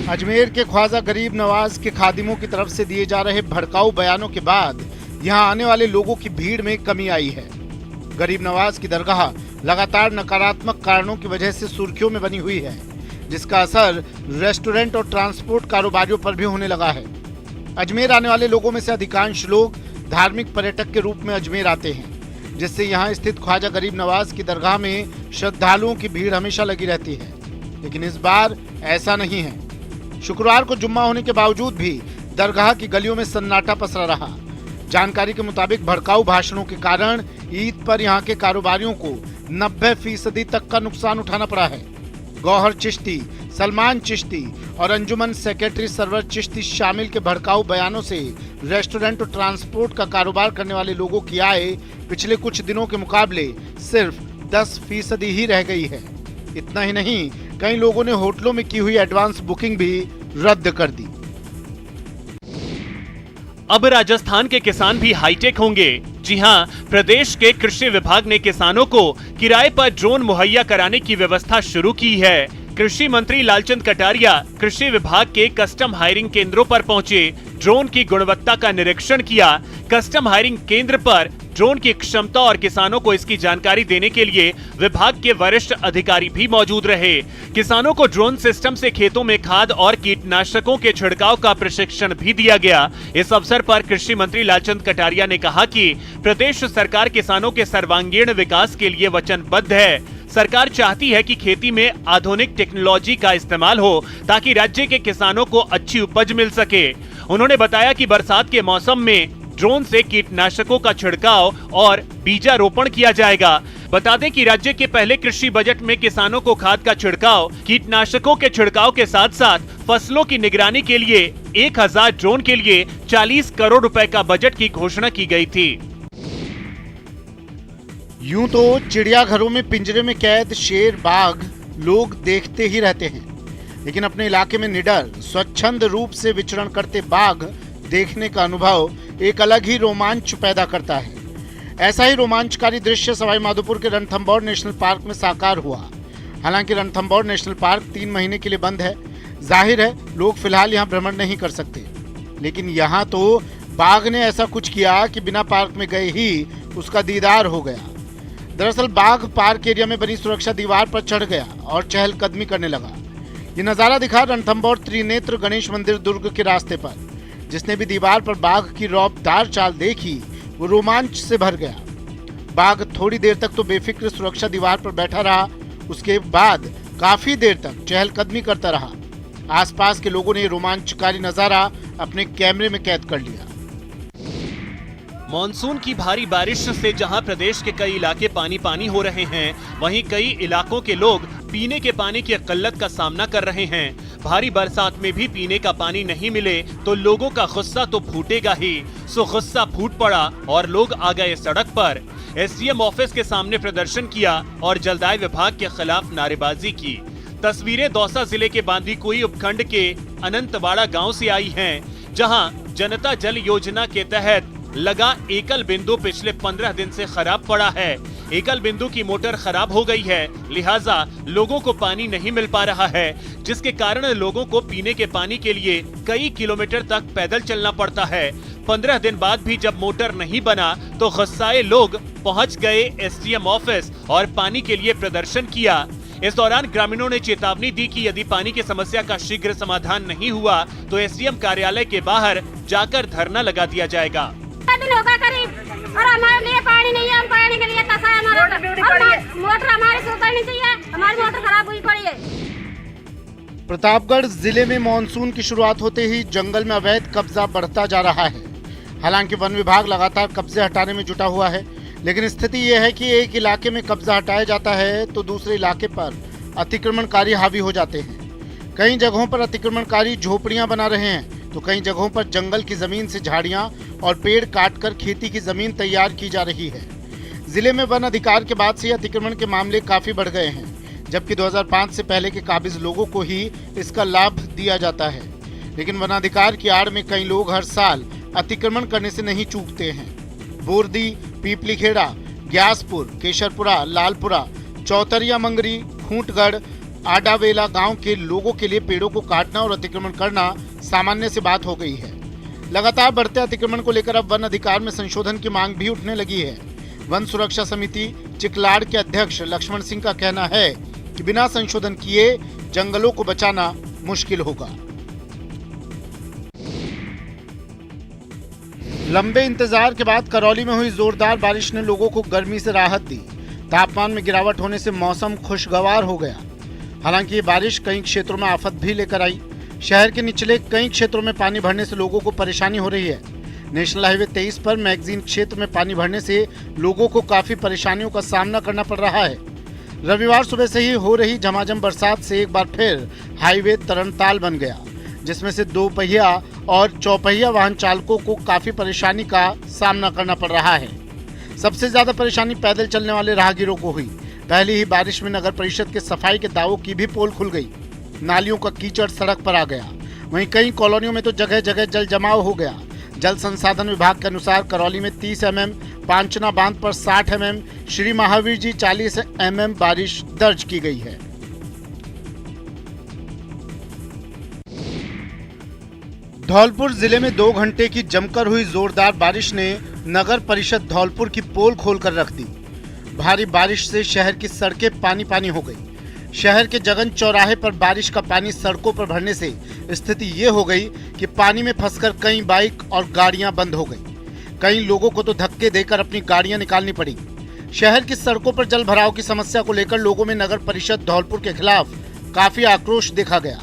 अजमेर के ख्वाजा गरीब नवाज के खादिमों की तरफ से दिए जा रहे भड़काऊ बयानों के बाद यहां आने वाले लोगों की भीड़ में कमी आई है। गरीब नवाज की दरगाह लगातार नकारात्मक कारणों की वजह से सुर्खियों में बनी हुई है, जिसका असर रेस्टोरेंट और ट्रांसपोर्ट कारोबारियों पर भी होने लगा है। अजमेर आने वाले लोगों में से अधिकांश लोग धार्मिक पर्यटक के रूप में अजमेर आते हैं, जिससे यहाँ स्थित ख्वाजा गरीब नवाज की दरगाह में श्रद्धालुओं की भीड़ हमेशा लगी रहती है, लेकिन इस बार ऐसा नहीं है। शुक्रवार को जुम्मा होने के बावजूद भी दरगाह की गलियों में सन्नाटा पसरा रहा। जानकारी के मुताबिक भड़काऊ भाषणों के कारण ईद पर यहां के कारोबारियों को 90% तक का नुकसान उठाना पड़ा है। गौहर चिश्ती, सलमान चिश्ती और अंजुमन सेक्रेटरी सरवर चिश्ती शामिल के भड़काऊ बयानों से रेस्टोरेंट और ट्रांसपोर्ट का कारोबार करने वाले लोगों की आय पिछले कुछ दिनों के मुकाबले सिर्फ 10% ही रह गई है। इतना ही नहीं, कई लोगों ने होटलों में की हुई एडवांस बुकिंग भी रद्द कर दी। अब राजस्थान के किसान भी हाईटेक होंगे। जी हां, प्रदेश के कृषि विभाग ने किसानों को किराए पर ड्रोन मुहैया कराने की व्यवस्था शुरू की है। कृषि मंत्री लालचंद कटारिया कृषि विभाग के कस्टम हायरिंग केंद्रों पर पहुंचे, ड्रोन की गुणवत्ता का निरीक्षण किया। कस्टम हायरिंग केंद्र पर ड्रोन की क्षमता और किसानों को इसकी जानकारी देने के लिए विभाग के वरिष्ठ अधिकारी भी मौजूद रहे। किसानों को ड्रोन सिस्टम से खेतों में खाद और कीटनाशकों के छिड़काव का प्रशिक्षण भी दिया गया। इस अवसर पर कृषि मंत्री लालचंद कटारिया ने कहा कि प्रदेश सरकार किसानों के सर्वांगीण विकास के लिए वचनबद्ध है। सरकार चाहती है कि खेती में आधुनिक टेक्नोलॉजी का इस्तेमाल हो ताकि राज्य के किसानों को अच्छी उपज मिल सके। उन्होंने बताया कि बरसात के मौसम में ड्रोन से कीटनाशकों का छिड़काव और बीजारोपण किया जाएगा। बता दें कि राज्य के पहले कृषि बजट में किसानों को खाद का छिड़काव, कीटनाशकों के छिड़काव के साथ साथ फसलों की निगरानी के लिए 1000 ड्रोन के लिए 40 करोड़ रुपए का बजट की घोषणा की गई थी। यूं तो चिड़ियाघरों में पिंजरे में कैद शेर, बाघ लोग देखते ही रहते हैं, लेकिन अपने इलाके में निडर स्वच्छंद रूप से विचरण करते बाघ देखने का अनुभव एक अलग ही रोमांच पैदा करता है। ऐसा ही रोमांचकारी दृश्य सवाई माधोपुर के रणथंभौर नेशनल पार्क में साकार हुआ। हालांकि रणथंभौर नेशनल पार्क 3 महीने के लिए बंद है। जाहिर है लोग फिलहाल यहां भ्रमण नहीं कर सकते, लेकिन यहां तो बाघ ने ऐसा कुछ किया कि बिना पार्क में गए ही उसका दीदार हो गया। दरअसल बाघ पार्क एरिया में बनी सुरक्षा दीवार पर चढ़ गया और चहलकदमी करने लगा। ये नजारा दिखा रणथंभौर त्रिनेत्र गणेश मंदिर दुर्ग के रास्ते पर। जिसने भी दीवार पर बाघ की रौबदार चाल देखी वो रोमांच से भर गया। बाघ थोड़ी देर तक तो बेफिक्र सुरक्षा दीवार पर बैठा रहा, उसके बाद काफी देर तक चहलकदमी करता रहा। आसपास के लोगों ने रोमांचकारी नजारा अपने कैमरे में कैद कर लिया। मॉनसून की भारी बारिश से जहां प्रदेश के कई इलाके पानी पानी हो रहे हैं, वहीं कई इलाकों के लोग पीने के पानी की किल्लत का सामना कर रहे हैं। भारी बरसात में भी पीने का पानी नहीं मिले तो लोगों का गुस्सा तो फूटेगा ही। सो गुस्सा फूट पड़ा और लोग आ गए सड़क पर। एसडीएम ऑफिस के सामने प्रदर्शन किया और जलदाय विभाग के खिलाफ नारेबाजी की। तस्वीरें दौसा जिले के बांदीकुई उपखंड के अनंतवाड़ा गाँव से आई है, जहाँ जनता जल योजना के तहत लगा एकल बिंदु पिछले 15 दिन से खराब पड़ा है। एकल बिंदु की मोटर खराब हो गई है, लिहाजा लोगों को पानी नहीं मिल पा रहा है, जिसके कारण लोगों को पीने के पानी के लिए कई किलोमीटर तक पैदल चलना पड़ता है। 15 दिन बाद भी जब मोटर नहीं बना तो गुस्साए लोग पहुंच गए एसडीएम ऑफिस और पानी के लिए प्रदर्शन किया। इस दौरान ग्रामीणों ने चेतावनी दी कि यदि पानी की समस्या का शीघ्र समाधान नहीं हुआ तो एसडीएम कार्यालय के बाहर जाकर धरना लगा दिया जाएगा। दिन होगा करीब और हमारे लिए पानी नहीं है, हम पानी के लिए तसा है हमारा मोटर हमारी सुधरनी चाहिए, हमारी मोटर खराब हुई पड़ी है। प्रतापगढ़ जिले में मानसून की शुरुआत होते ही जंगल में अवैध कब्जा बढ़ता जा रहा है। हालांकि वन विभाग लगातार कब्जे हटाने में जुटा हुआ है, लेकिन स्थिति यह है कि एक इलाके में कब्जा हटाया जाता है तो दूसरे इलाके पर अतिक्रमणकारी हावी हो जाते हैं। कई जगहों पर अतिक्रमणकारी झोपड़ियां बना रहे हैं तो कई जगहों पर जंगल की जमीन से झाड़ियां और पेड़ काटकर खेती की जमीन तैयार की जा रही है। जिले में वन अधिकार के बाद से अतिक्रमण के मामले काफी बढ़ गए हैं, जबकि 2005 से पहले के काबिज लोगों को ही इसका लाभ दिया जाता है। लेकिन वनाधिकार की आड़ में कई लोग हर साल अतिक्रमण करने से नहीं चूकते हैं। बोरदी, पीपलीखेड़ा, ग्यासपुर, केशरपुरा, लालपुरा, चौतरिया मंगरी, खूंटगढ़, आडावेला गांव के लोगों के लिए पेड़ों को काटना और अतिक्रमण करना सामान्य सी बात हो गई है। लगातार बढ़ते अतिक्रमण को लेकर अब वन अधिकार में संशोधन की मांग भी उठने लगी है। वन सुरक्षा समिति चिकलाड़ के अध्यक्ष लक्ष्मण सिंह का कहना है कि बिना संशोधन किए जंगलों को बचाना मुश्किल होगा। लंबे इंतजार के बाद करौली में हुई जोरदार बारिश ने लोगों को गर्मी से राहत दी। तापमान में गिरावट होने से मौसम खुशगवार हो गया। हालांकि ये बारिश कई क्षेत्रों में आफत भी लेकर आई। शहर के निचले कई क्षेत्रों में पानी भरने से लोगों को परेशानी हो रही है। नेशनल हाईवे 23 पर मैगजीन क्षेत्र में पानी भरने से लोगों को काफी परेशानियों का सामना करना पड़ रहा है। रविवार सुबह से ही हो रही झमाझम बरसात से एक बार फिर हाईवे तरणताल बन गया, जिसमें से 2 पहिया और चौपहिया वाहन चालकों को काफी परेशानी का सामना करना पड़ रहा है। सबसे ज्यादा परेशानी पैदल चलने वाले राहगीरों को हुई। पहली ही बारिश में नगर परिषद के सफाई के दावों की भी पोल खुल गई। नालियों का कीचड़ सड़क पर आ गया। वहीं कई कॉलोनियों में तो जगह जगह जल जमाव हो गया। जल संसाधन विभाग के अनुसार करौली में 30 mm, पांचना बांध पर 60 mm, श्री महावीर जी 40 mm बारिश दर्ज की गई है। धौलपुर जिले में 2 घंटे की जमकर हुई जोरदार बारिश ने नगर परिषद धौलपुर की पोल खोलकर रख दी। भारी बारिश से शहर की सड़कें पानी पानी हो गई। शहर के जगन चौराहे पर बारिश का पानी सड़कों पर भरने से स्थिति ये हो गई कि पानी में फंसकर कई बाइक और गाड़ियां बंद हो गई। कई लोगों को तो धक्के देकर अपनी गाड़ियां निकालनी पड़ी। शहर की सड़कों पर जल भराव की समस्या को लेकर लोगों में नगर परिषद धौलपुर के खिलाफ काफी आक्रोश देखा गया।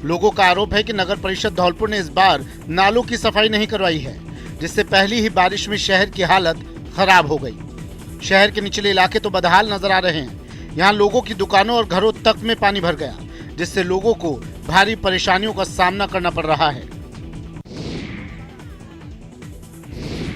लोगों का आरोप है कि नगर परिषद धौलपुर ने इस बार नालों की सफाई नहीं करवाई है, जिससे पहली ही बारिश में शहर की हालत खराब हो गई। शहर के निचले इलाके तो बदहाल नजर आ रहे हैं। यहाँ लोगों की दुकानों और घरों तक में पानी भर गया, जिससे लोगों को भारी परेशानियों का सामना करना पड़ रहा है।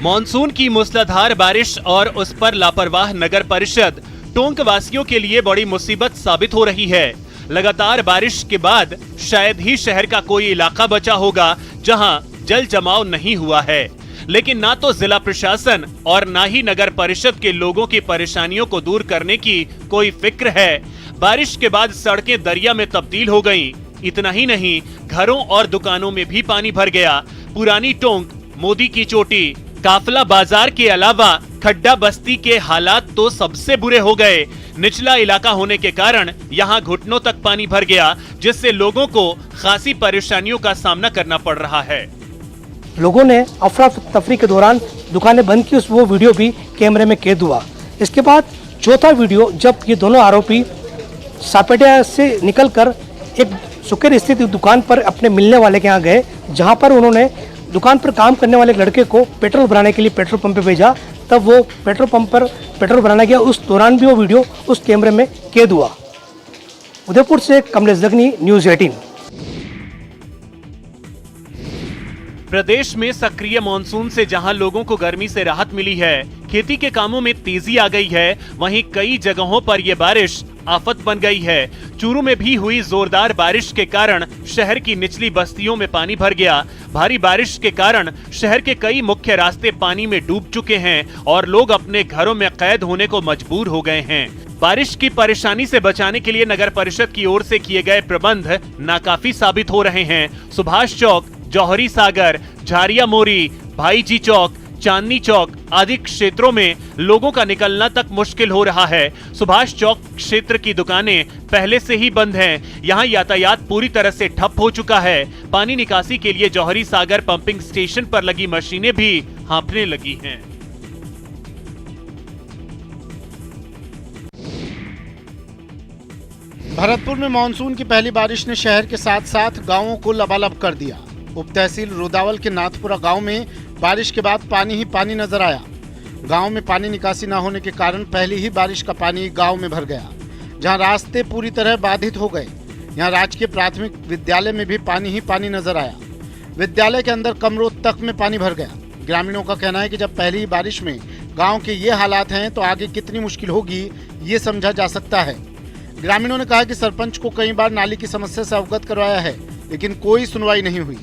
मॉनसून की मूसलाधार बारिश और उस पर लापरवाह नगर परिषद टोंक वासियों के लिए बड़ी मुसीबत साबित हो रही है। लगातार बारिश के बाद शायद ही शहर का कोई इलाका बचा होगा जहां जल जमाव नहीं हुआ है, लेकिन ना तो जिला प्रशासन और ना ही नगर परिषद के लोगों की परेशानियों को दूर करने की कोई फिक्र है। बारिश के बाद सड़कें दरिया में तब्दील हो गईं। इतना ही नहीं, घरों और दुकानों में भी पानी भर गया। पुरानी टोंक, मोदी की चोटी, काफला बाजार के अलावा खड्डा बस्ती के हालात तो सबसे बुरे हो गए। निचला इलाका होने के कारण यहाँ घुटनों तक पानी भर गया, जिससे लोगों को खासी परेशानियों का सामना करना पड़ रहा है। लोगों ने अफरा तफरी के दौरान दुकानें बंद की, वो वीडियो भी कैमरे में कैद हुआ। इसके बाद चौथा वीडियो, जब ये दोनों आरोपी सापेटिया से निकलकर एक सुकेर स्थित दुकान पर अपने मिलने वाले के यहाँ गए, जहाँ पर उन्होंने दुकान पर काम करने वाले लड़के को पेट्रोल भराने के लिए पेट्रोल पंप पे भेजा। तब वो पेट्रोल पंप पर पेट्रोल भराने गया, उस दौरान भी वो वीडियो उस कैमरे में कैद हुआ। उदयपुर से कमलेश जगनी, न्यूज़ 18। प्रदेश में सक्रिय मानसून से जहां लोगों को गर्मी से राहत मिली है, खेती के कामों में तेजी आ गई है, वहीं कई जगहों पर यह बारिश आफत बन गई है। चूरू में भी हुई जोरदार बारिश के कारण शहर की निचली बस्तियों में पानी भर गया। भारी बारिश के कारण शहर के कई मुख्य रास्ते पानी में डूब चुके हैं और लोग अपने घरों में कैद होने को मजबूर हो गए हैं। बारिश की परेशानी से बचाने के लिए नगर परिषद की ओर से किए गए प्रबंध नाकाफी साबित हो रहे हैं। सुभाष चौक, जौहरी सागर, झारिया मोरी, भाईजी चौक, चांदनी चौक आदि क्षेत्रों में लोगों का निकलना तक मुश्किल हो रहा है। सुभाष चौक क्षेत्र की दुकानें पहले से ही बंद हैं। यहां यातायात पूरी तरह से ठप हो चुका है। पानी निकासी के लिए जौहरी सागर पंपिंग स्टेशन पर लगी मशीनें भी हाँफने लगी हैं। भरतपुर में मानसून की पहली बारिश ने शहर के साथ साथ गांवों को लबालब कर दिया। उप तहसील रुदावल के नाथपुरा गांव में बारिश के बाद पानी ही पानी नजर आया। गांव में पानी निकासी न होने के कारण पहली ही बारिश का पानी गांव में भर गया, जहां रास्ते पूरी तरह बाधित हो गए। यहां राजकीय प्राथमिक विद्यालय में भी पानी ही पानी नजर आया। विद्यालय के अंदर कमरों तक में पानी भर गया। ग्रामीणों का कहना है कि जब पहली ही बारिश में गाँव के ये हालात हैं तो आगे कितनी मुश्किल होगी ये समझा जा सकता है। ग्रामीणों ने कहा कि सरपंच को कई बार नाली की समस्या से अवगत करवाया है, लेकिन कोई सुनवाई नहीं हुई।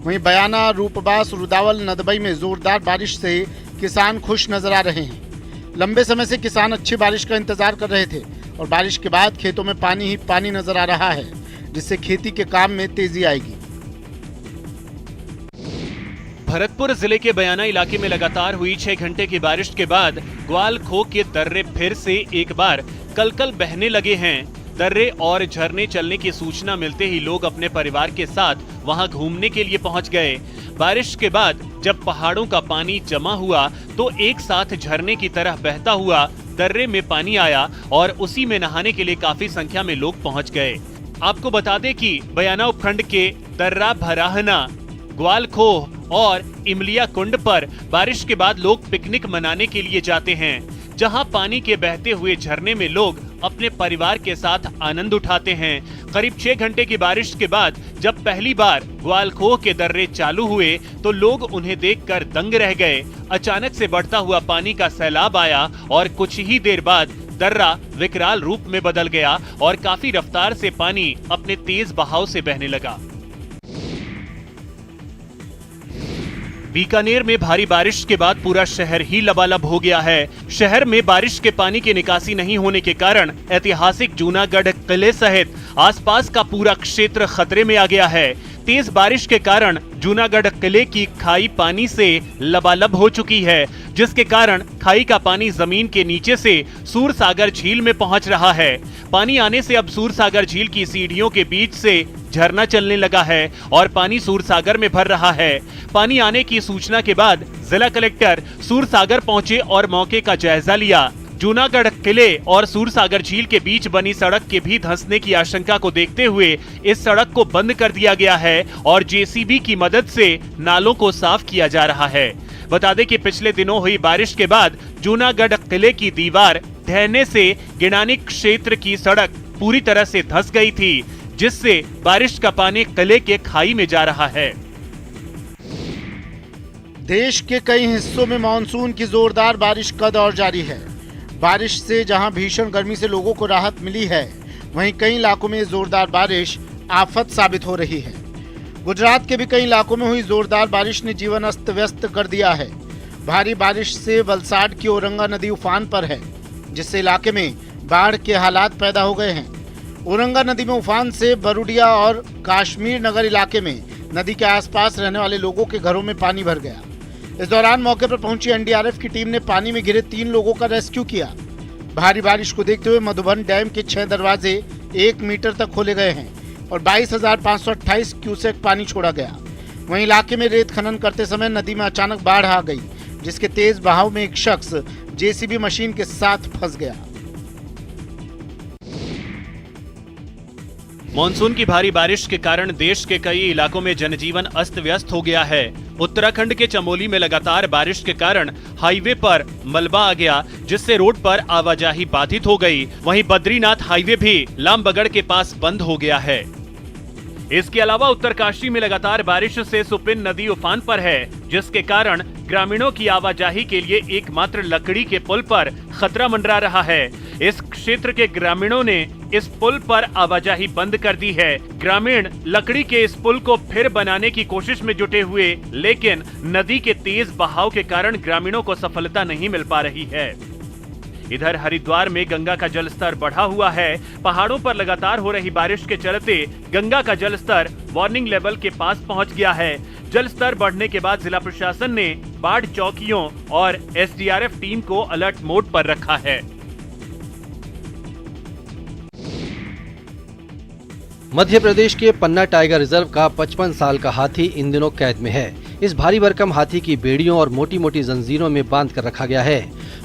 वहीं बयाना, रूपबास, रुदावल, नदबई में जोरदार बारिश से किसान खुश नजर आ रहे हैं। लंबे समय से किसान अच्छी बारिश का इंतजार कर रहे थे और बारिश के बाद खेतों में पानी ही पानी नजर आ रहा है, जिससे खेती के काम में तेजी आएगी। भरतपुर जिले के बयाना इलाके में लगातार हुई 6 घंटे की बारिश के बाद ग्वाल खो के दर्रे फिर से एक बार कलकल बहने लगे हैं। दर्रे और झरने चलने की सूचना मिलते ही लोग अपने परिवार के साथ वहां घूमने के लिए पहुंच गए। बारिश के बाद जब पहाड़ों का पानी जमा हुआ तो एक साथ झरने की तरह बहता हुआ दर्रे में पानी आया और उसी में नहाने के लिए काफी संख्या में लोग पहुंच गए। आपको बता दें कि बयाना उपखंड के दर्रा भराहना, ग्वाल खोह और इमलिया कुंड पर बारिश के बाद लोग पिकनिक मनाने के लिए जाते हैं, जहां पानी के बहते हुए झरने में लोग अपने परिवार के साथ आनंद उठाते हैं। करीब 6 घंटे की बारिश के बाद जब पहली बार ग्वाल खोह के दर्रे चालू हुए तो लोग उन्हें देखकर दंग रह गए। अचानक से बढ़ता हुआ पानी का सैलाब आया और कुछ ही देर बाद दर्रा विकराल रूप में बदल गया और काफी रफ्तार से पानी अपने तेज बहाव से बहने लगा। बीकानेर में भारी बारिश के बाद पूरा शहर ही लबालब हो गया है। शहर में बारिश के पानी की निकासी नहीं होने के कारण ऐतिहासिक जूनागढ़ किले सहित आसपास का पूरा क्षेत्र खतरे में आ गया है। तेज बारिश के कारण जूनागढ़ किले की खाई पानी से लबालब हो चुकी है, जिसके कारण खाई का पानी जमीन के नीचे से सूरसागर झील में पहुंच रहा है। पानी आने से अब सूरसागर झील की सीढ़ियों के बीच से झरना चलने लगा है और पानी सूरसागर में भर रहा है। पानी आने की सूचना के बाद जिला कलेक्टर सूरसागर पहुंचे और मौके का जायजा लिया। जूनागढ़ किले और सूरसागर झील के बीच बनी सड़क के भी धंसने की आशंका को देखते हुए इस सड़क को बंद कर दिया गया है और जेसीबी की मदद से नालों को साफ किया जा रहा है। बता दें कि पिछले दिनों हुई बारिश के बाद जूनागढ़ किले की दीवार ढहने से गिनानी क्षेत्र की सड़क पूरी तरह से धंस गई थी, जिससे बारिश का पानी किले के खाई में जा रहा है। देश के कई हिस्सों में मानसून की जोरदार बारिश का दौर जारी है। बारिश से जहां भीषण गर्मी से लोगों को राहत मिली है, वहीं कई इलाकों में जोरदार बारिश आफत साबित हो रही है। गुजरात के भी कई इलाकों में हुई जोरदार बारिश ने जीवन अस्त व्यस्त कर दिया है। भारी बारिश से वलसाड की औरंगा नदी उफान पर है, जिससे इलाके में बाढ़ के हालात पैदा हो गए हैं। औरंगा नदी में उफान से बरुडिया और काश्मीर नगर इलाके में नदी के आसपास रहने वाले लोगों के घरों में पानी भर गया। इस दौरान मौके पर पहुंची एनडीआरएफ की टीम ने पानी में घिरे 3 लोगों का रेस्क्यू किया। भारी बारिश को देखते हुए मधुबन डैम के 6 दरवाजे 1 मीटर तक खोले गए हैं और 22,528 क्यूसेक पानी छोड़ा गया। वहीं इलाके में रेत खनन करते समय नदी में अचानक बाढ़ आ गई, जिसके तेज बहाव में एक शख्स जेसीबी मशीन के साथ फंस गया। मॉनसून की भारी बारिश के कारण देश के कई इलाकों में जनजीवन अस्त व्यस्त हो गया है। उत्तराखंड के चमोली में लगातार बारिश के कारण हाईवे पर मलबा आ गया, जिससे रोड पर आवाजाही बाधित हो गई। वहीं बद्रीनाथ हाईवे भी लामबगड़ के पास बंद हो गया है। इसके अलावा उत्तरकाशी में लगातार बारिश से सुपिन नदी उफान पर है, जिसके कारण ग्रामीणों की आवाजाही के लिए एकमात्र लकड़ी के पुल पर खतरा मंडरा रहा है। इस क्षेत्र के ग्रामीणों ने इस पुल पर आवाजाही बंद कर दी है। ग्रामीण लकड़ी के इस पुल को फिर बनाने की कोशिश में जुटे हुए, लेकिन नदी के तेज बहाव के कारण ग्रामीणों को सफलता नहीं मिल पा रही है। इधर हरिद्वार में गंगा का जलस्तर बढ़ा हुआ है। पहाड़ों पर लगातार हो रही बारिश के चलते गंगा का जलस्तर वार्निंग लेवल के पास पहुंच गया है। जलस्तर बढ़ने के बाद जिला प्रशासन ने बाढ़ चौकियों और एसडीआरएफ टीम को अलर्ट मोड पर रखा है। मध्य प्रदेश के पन्ना टाइगर रिजर्व का 55 साल का हाथी इन दिनों कैद में है। इस भारी भरकम हाथी की बेड़ियों और मोटी मोटी जंजीरों में बांध कर रखा गया है।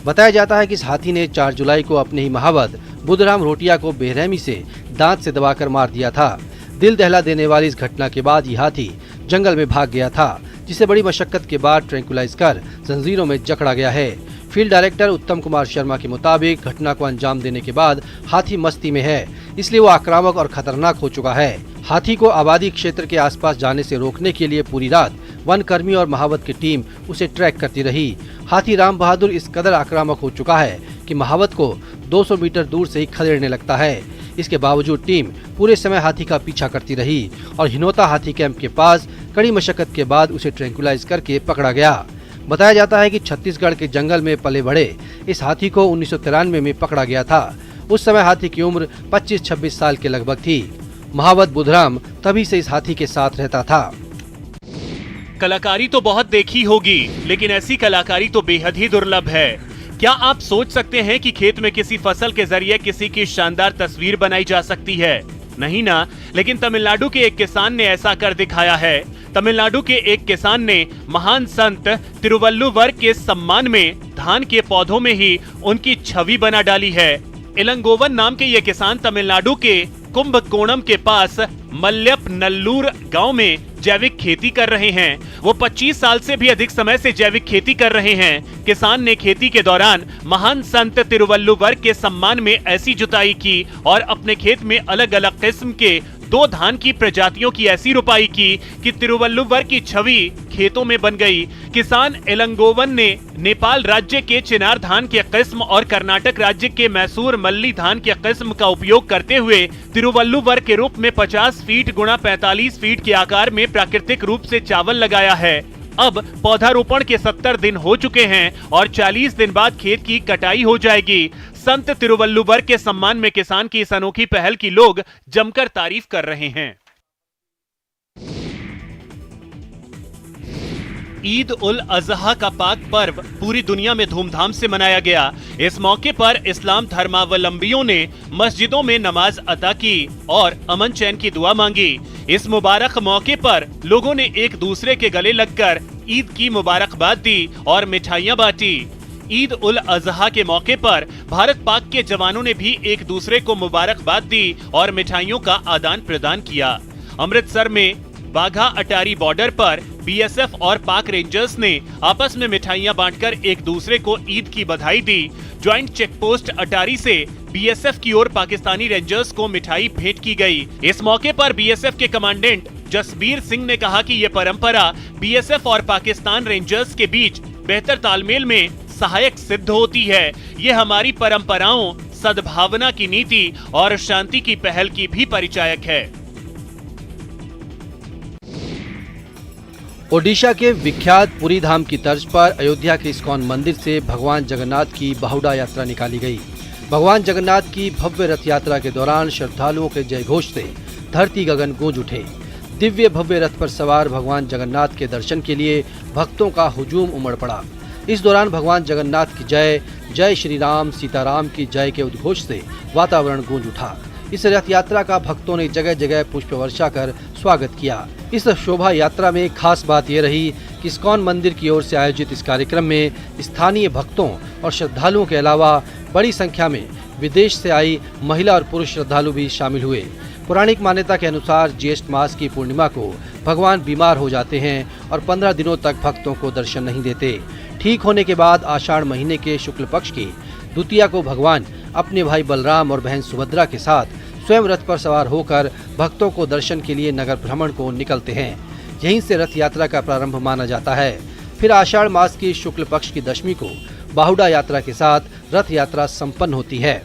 बताया जाता है कि इस हाथी ने 4 जुलाई को अपने ही महावत बुधराम रोटिया को बेरहमी से दांत से दबाकर मार दिया था। दिल दहला देने वाली इस घटना के बाद ये हाथी जंगल में भाग गया था, जिसे बड़ी मशक्कत के बाद ट्रैंकुलाइज कर जंजीरों में जकड़ा गया है। फील्ड डायरेक्टर उत्तम कुमार शर्मा के मुताबिक घटना को अंजाम देने के बाद हाथी मस्ती में है, इसलिए वो आक्रामक और खतरनाक हो चुका है। हाथी को आबादी क्षेत्र के आसपास जाने से रोकने के लिए पूरी रात वन कर्मी और महावत की टीम उसे ट्रैक करती रही। हाथी राम बहादुर इस कदर आक्रामक हो चुका है कि महावत को 200 मीटर दूर से ही खदेड़ने लगता है। इसके बावजूद टीम पूरे समय हाथी का पीछा करती रही और हिनोता हाथी कैंप के पास कड़ी मशक्कत के बाद उसे ट्रैंकुलाइज करके पकड़ा गया। बताया जाता है कि छत्तीसगढ़ के जंगल में पले बढ़े इस हाथी को 1993 में पकड़ा गया था। उस समय हाथी की उम्र 25-26 साल के लगभग थी। महावत बुधराम तभी से इस हाथी के साथ रहता था। कलाकारी तो बहुत देखी होगी, लेकिन ऐसी कलाकारी तो बेहद ही दुर्लभ है। क्या आप सोच सकते हैं कि खेत में किसी फसल के जरिए किसी की शानदार तस्वीर बनाई जा सकती है? नहीं ना, लेकिन तमिलनाडु के एक किसान ने ऐसा कर दिखाया है। तमिलनाडु के एक किसान ने महान संत तिरुवल्लुवर के सम्मान में धान के पौधों में ही उनकी छवि बना डाली है। इलंगोवन नाम के ये किसान तमिलनाडु के कुंभकोणम के पास मल्यप नल्लूर गांव में जैविक खेती कर रहे हैं। वो 25 साल से भी अधिक समय से जैविक खेती कर रहे हैं। किसान ने खेती के दौरान महान संत तिरुवल्लुवर के सम्मान में ऐसी जुताई की और अपने खेत में अलग अलग किस्म के 2 धान की प्रजातियों की ऐसी रुपाई की कि तिरुवल्लुवर की छवि खेतों में बन गई। किसान इलंगोवन ने नेपाल राज्य के चिनार धान के किस्म और कर्नाटक राज्य के मैसूर मल्ली धान के किस्म का उपयोग करते हुए तिरुवल्लुवर के रूप में 50 फीट गुणा 45 फीट के आकार में प्राकृतिक रूप से चावल लगाया है। अब पौधारोपण के 70 दिन हो चुके हैं और 40 दिन बाद खेत की कटाई हो जाएगी। संत तिरुवल्लुवर के सम्मान में किसान की इस अनोखी पहल की लोग जमकर तारीफ कर रहे हैं। ईद उल अजहा का पाक पर्व पूरी दुनिया में धूमधाम से मनाया गया। इस मौके पर इस्लाम धर्मावलंबियों ने मस्जिदों में नमाज अता की और अमन चैन की दुआ मांगी। इस मुबारक मौके पर लोगों ने एक दूसरे के गले लगकर ईद की मुबारकबाद दी और मिठाइयां बांटी। ईद उल अजहा के मौके पर भारत पाक के जवानों ने भी एक दूसरे को मुबारकबाद दी और मिठाइयों का आदान प्रदान किया। अमृतसर में बाघा अटारी बॉर्डर पर बीएसएफ और पाक रेंजर्स ने आपस में मिठाइयां बांटकर एक दूसरे को ईद की बधाई दी। ज्वाइंट चेकपोस्ट अटारी से बीएसएफ की ओर पाकिस्तानी रेंजर्स को मिठाई भेंट की गई। इस मौके पर बीएसएफ के कमांडेंट जसबीर सिंह ने कहा कि ये परंपरा बीएसएफ और पाकिस्तान रेंजर्स के बीच बेहतर तालमेल में सहायक सिद्ध होती है। ये हमारी परंपराओं, सद्भावना की नीति और शांति की पहल की भी परिचायक है। ओडिशा के विख्यात पुरी धाम की तर्ज पर अयोध्या के इस्कॉन मंदिर से भगवान जगन्नाथ की बाहुडा यात्रा निकाली गई। भगवान जगन्नाथ की भव्य रथ यात्रा के दौरान श्रद्धालुओं के जयघोष से धरती गगन गूंज उठे। दिव्य भव्य रथ पर सवार भगवान जगन्नाथ के दर्शन के लिए भक्तों का हुजूम उमड़ पड़ा। इस दौरान भगवान जगन्नाथ की जय, जय श्री राम सीताराम की जय के उद्घोष से वातावरण गूंज उठा। इस रथ यात्रा का भक्तों ने जगह जगह पुष्प वर्षा कर स्वागत किया। इस शोभा यात्रा में खास बात यह रही कि इस्कॉन मंदिर की ओर से आयोजित इस कार्यक्रम में स्थानीय भक्तों और श्रद्धालुओं के अलावा बड़ी संख्या में विदेश से आई महिला और पुरुष श्रद्धालु भी शामिल हुए। पौराणिक मान्यता के अनुसार ज्येष्ठ मास की पूर्णिमा को भगवान बीमार हो जाते हैं और 15 दिनों तक भक्तों को दर्शन नहीं देते। ठीक होने के बाद आषाढ़ महीने के शुक्ल पक्ष की द्वितीया को भगवान अपने भाई बलराम और बहन सुभद्रा के साथ स्वयं रथ पर सवार होकर भक्तों को दर्शन के लिए नगर भ्रमण को निकलते हैं। यहीं से रथ यात्रा का प्रारंभ माना जाता है। फिर आषाढ़ मास की शुक्ल पक्ष की दशमी को बाहुडा यात्रा के साथ रथ यात्रा संपन्न होती है।